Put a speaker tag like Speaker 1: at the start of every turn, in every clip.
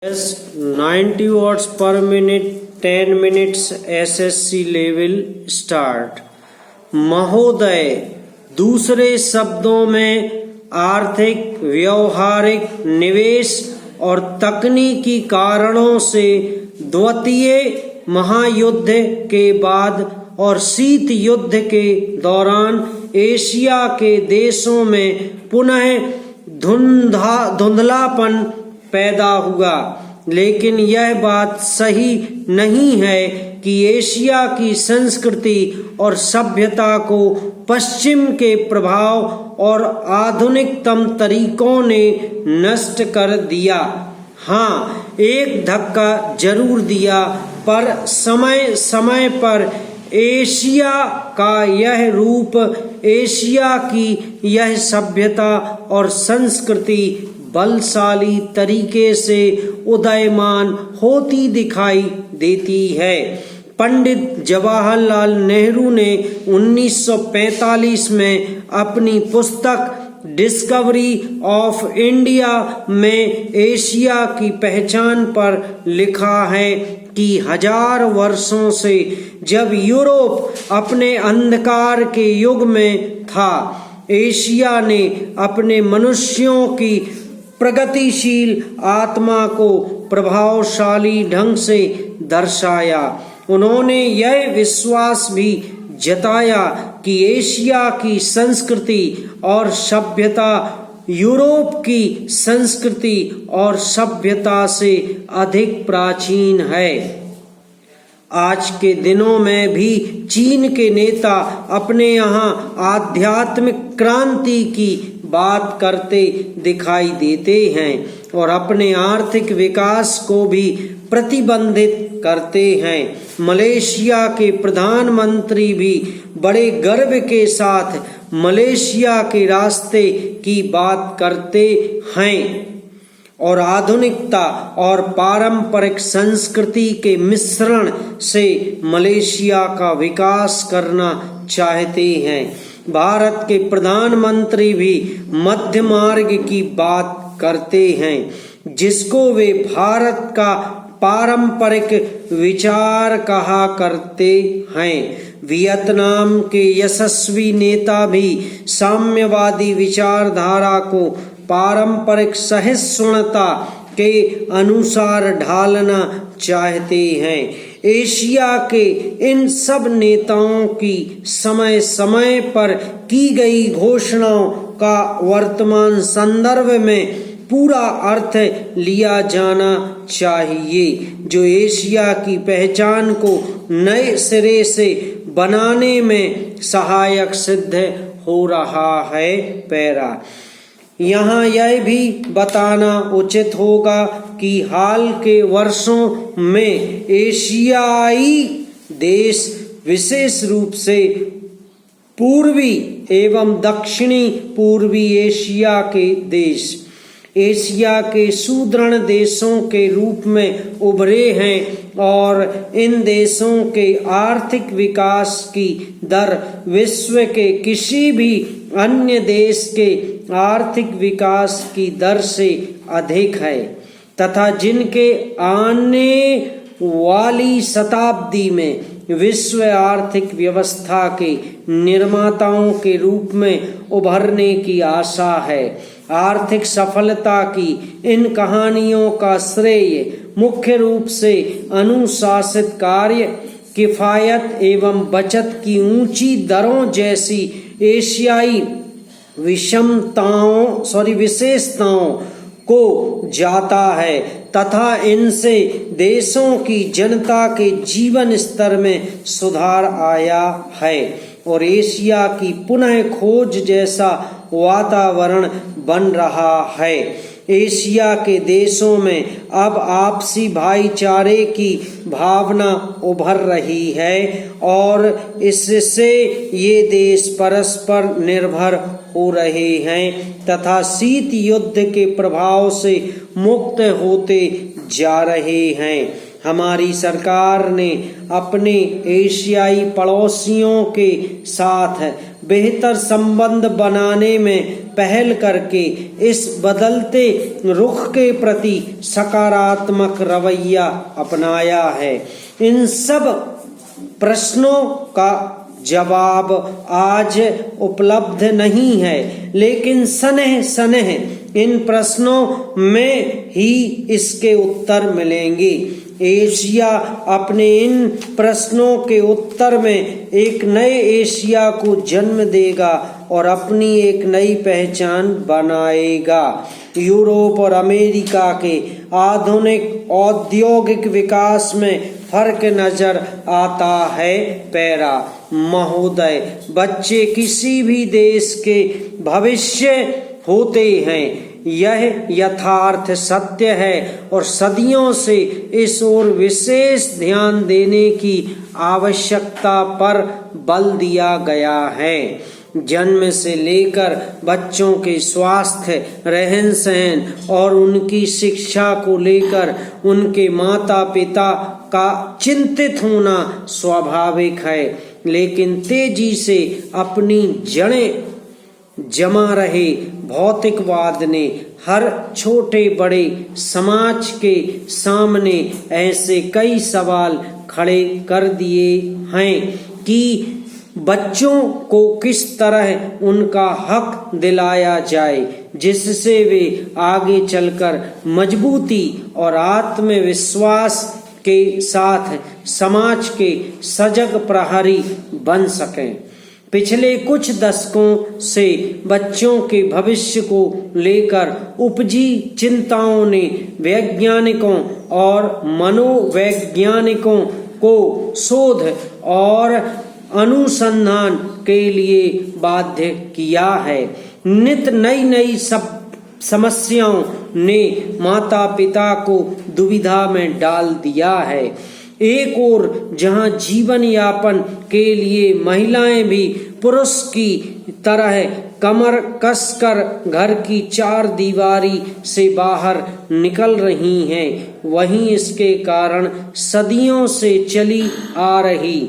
Speaker 1: Yes, 90 watts per minute, 10 minutes SSC level start। महोदय, दूसरे शब्दों में आर्थिक, व्यवहारिक, निवेश और तकनीकी कारणों से द्वितीय महायुद्ध के बाद और शीत युद्ध के दौरान एशिया के देशों में पुनः धुंधलापन पैदा हुआ, लेकिन यह बात सही नहीं है कि एशिया की संस्कृति और सभ्यता को पश्चिम के प्रभाव और आधुनिकतम तरीकों ने नष्ट कर दिया। हाँ, एक धक्का जरूर दिया, पर समय समय पर एशिया का यह रूप, एशिया की यह सभ्यता और संस्कृति बलशाली तरीके से उदयमान होती दिखाई देती है। पंडित जवाहरलाल नेहरू ने 1945 में अपनी पुस्तक डिस्कवरी ऑफ इंडिया में एशिया की पहचान पर लिखा है कि 1000 वर्षों से जब यूरोप अपने अंधकार के युग में था, एशिया ने अपने मनुष्यों की प्रगतिशील आत्मा को प्रभावशाली ढंग से दर्शाया। उन्होंने यह विश्वास भी जताया कि एशिया की संस्कृति और सभ्यता यूरोप की संस्कृति और सभ्यता से अधिक प्राचीन है। आज के दिनों में भी चीन के नेता अपने यहाँ आध्यात्मिक क्रांति की बात करते दिखाई देते हैं और अपने आर्थिक विकास को भी प्रतिबंधित करते हैं। मलेशिया के प्रधानमंत्री भी बड़े गर्व के साथ मलेशिया के रास्ते की बात करते हैं और आधुनिकता और पारंपरिक संस्कृति के मिश्रण से मलेशिया का विकास करना चाहते हैं। भारत के प्रधानमंत्री भी मध्य मार्ग की बात करते हैं, जिसको वे भारत का पारंपरिक विचार कहा करते हैं। वियतनाम के यशस्वी नेता भी साम्यवादी विचारधारा को पारंपरिक सहिष्णुता के अनुसार ढालना चाहते हैं। एशिया के इन सब नेताओं की समय समय पर की गई घोषणाओं का वर्तमान संदर्भ में पूरा अर्थ लिया जाना चाहिए, जो एशिया की पहचान को नए सिरे से बनाने में सहायक सिद्ध हो रहा है। पैरा यहाँ यह भी बताना उचित होगा कि हाल के वर्षों में एशियाई देश, विशेष रूप से पूर्वी एवं दक्षिणी पूर्वी एशिया के देश, एशिया के सुदृढ़ देशों के रूप में उभरे हैं और इन देशों के आर्थिक विकास की दर विश्व के किसी भी अन्य देश के आर्थिक विकास की दर से अधिक है तथा जिनके आने वाली शताब्दी में विश्व आर्थिक व्यवस्था के निर्माताओं के रूप में उभरने की आशा है। आर्थिक सफलता की इन कहानियों का श्रेय मुख्य रूप से अनुशासित कार्य, किफायत एवं बचत की ऊंची दरों जैसी एशियाई विशेषताओं को जाता है तथा इनसे देशों की जनता के जीवन स्तर में सुधार आया है और एशिया की पुनः खोज जैसा वातावरण बन रहा है। एशिया के देशों में अब आपसी भाईचारे की भावना उभर रही है और इससे ये देश परस्पर निर्भर हो रहे हैं तथा शीत युद्ध के प्रभाव से मुक्त होते जा रहे हैं। हमारी सरकार ने अपने एशियाई पड़ोसियों के साथ बेहतर संबंध बनाने में पहल करके इस बदलते रुख के प्रति सकारात्मक रवैया अपनाया है। इन सब प्रश्नों का जवाब आज उपलब्ध नहीं है, लेकिन सनेह सनेह इन प्रश्नों में ही इसके उत्तर मिलेंगे। एशिया अपने इन प्रश्नों के उत्तर में एक नए एशिया को जन्म देगा और अपनी एक नई पहचान बनाएगा। यूरोप और अमेरिका के आधुनिक औद्योगिक विकास में फर्क नजर आता है। पैरा महोदय, बच्चे किसी भी देश के भविष्य होते हैं, यह यथार्थ सत्य है और सदियों से इस ओर विशेष ध्यान देने की आवश्यकता पर बल दिया गया है। जन्म से लेकर बच्चों के स्वास्थ्य, रहन सहन और उनकी शिक्षा को लेकर उनके माता पिता का चिंतित होना स्वाभाविक है, लेकिन तेजी से अपनी जड़ें जमा रहे भौतिकवाद ने हर छोटे बड़े समाज के सामने ऐसे कई सवाल खड़े कर दिए हैं कि बच्चों को किस तरह उनका हक दिलाया जाए, जिससे वे आगे चलकर मजबूती और आत्मविश्वास के साथ समाज के सजग प्रहरी बन सकें। पिछले कुछ दशकों से बच्चों के भविष्य को लेकर उपजी चिंताओं ने वैज्ञानिकों और मनोवैज्ञानिकों को शोध और अनुसंधान के लिए बाध्य किया है। नित नई नई समस्याओं ने माता पिता को दुविधा में डाल दिया है। एक ओर जहां जीवन यापन के लिए महिलाएं भी पुरुष की तरह कमर कसकर घर की चार दीवारी से बाहर निकल रही हैं, वहीं इसके कारण सदियों से चली आ रही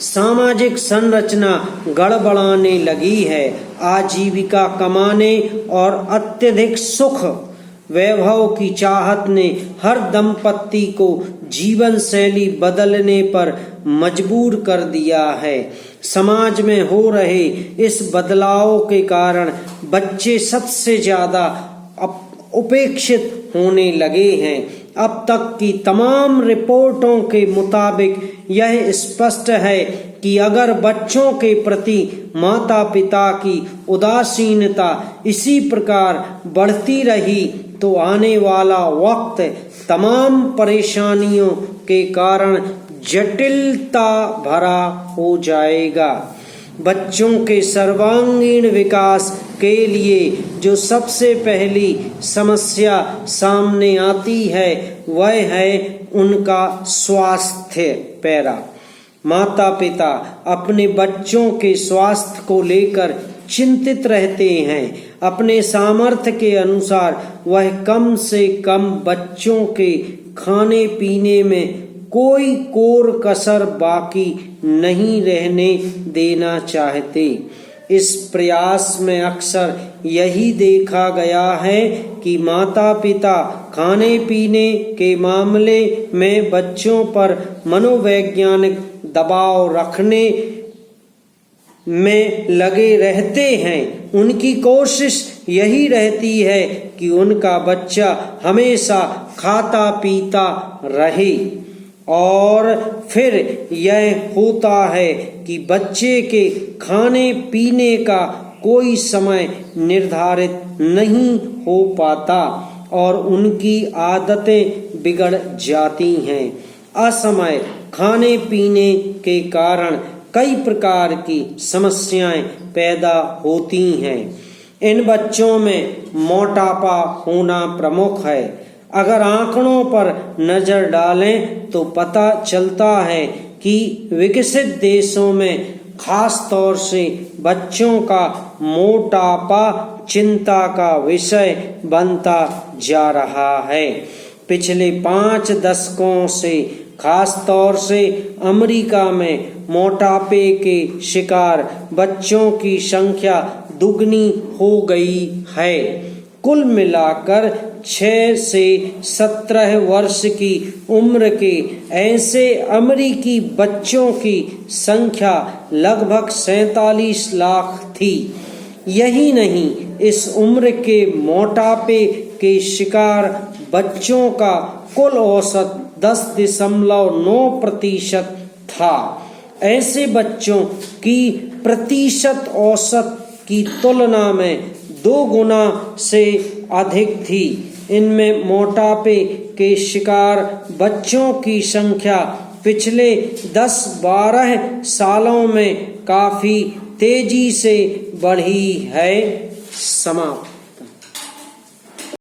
Speaker 1: सामाजिक संरचना गड़बड़ाने लगी है। आजीविका कमाने और अत्यधिक सुख वैभव की चाहत ने हर दंपत्ति को जीवन शैली बदलने पर मजबूर कर दिया है। समाज में हो रहे इस बदलाव के कारण बच्चे सबसे ज्यादा उपेक्षित होने लगे हैं। अब तक की तमाम रिपोर्टों के मुताबिक यह स्पष्ट है कि अगर बच्चों के प्रति माता पिता की उदासीनता इसी प्रकार बढ़ती रही तो आने वाला वक्त तमाम परेशानियों के कारण जटिलता भरा हो जाएगा। बच्चों के सर्वांगीण विकास के लिए जो सबसे पहली समस्या सामने आती है वह है उनका स्वास्थ्य। पैरा माता पिता अपने बच्चों के स्वास्थ्य को लेकर चिंतित रहते हैं। अपने सामर्थ्य के अनुसार वह कम से कम बच्चों के खाने पीने में कोई कोर कसर बाकी नहीं रहने देना चाहते। इस प्रयास में अक्सर यही देखा गया है कि माता पिता खाने पीने के मामले में बच्चों पर मनोवैज्ञानिक दबाव रखने में लगे रहते हैं। उनकी कोशिश यही रहती है कि उनका बच्चा हमेशा खाता पीता रहे और फिर यह होता है कि बच्चे के खाने पीने का कोई समय निर्धारित नहीं हो पाता और उनकी आदतें बिगड़ जाती हैं। असमय खाने पीने के कारण कई प्रकार की समस्याएं पैदा होती हैं। इन बच्चों में मोटापा होना प्रमुख है। अगर आंकड़ों पर नजर डालें तो पता चलता है कि विकसित देशों में खास तौर से बच्चों का मोटापा चिंता का विषय बनता जा रहा है। पिछले 5 दशकों से खास तौर से अमेरिका में मोटापे के शिकार बच्चों की संख्या दुगनी हो गई है। कुल मिलाकर 6 से 17 वर्ष की उम्र के ऐसे अमेरिकी बच्चों की संख्या लगभग 47 लाख थी। यही नहीं, इस उम्र के मोटापे के शिकार बच्चों का कुल औसत 10.9% था। ऐसे बच्चों की प्रतिशत औसत की तुलना में 2 गुना से अधिक थी। इनमें मोटापे के शिकार बच्चों की संख्या पिछले 10-12 सालों में काफी तेजी से बढ़ी है। समाप्त।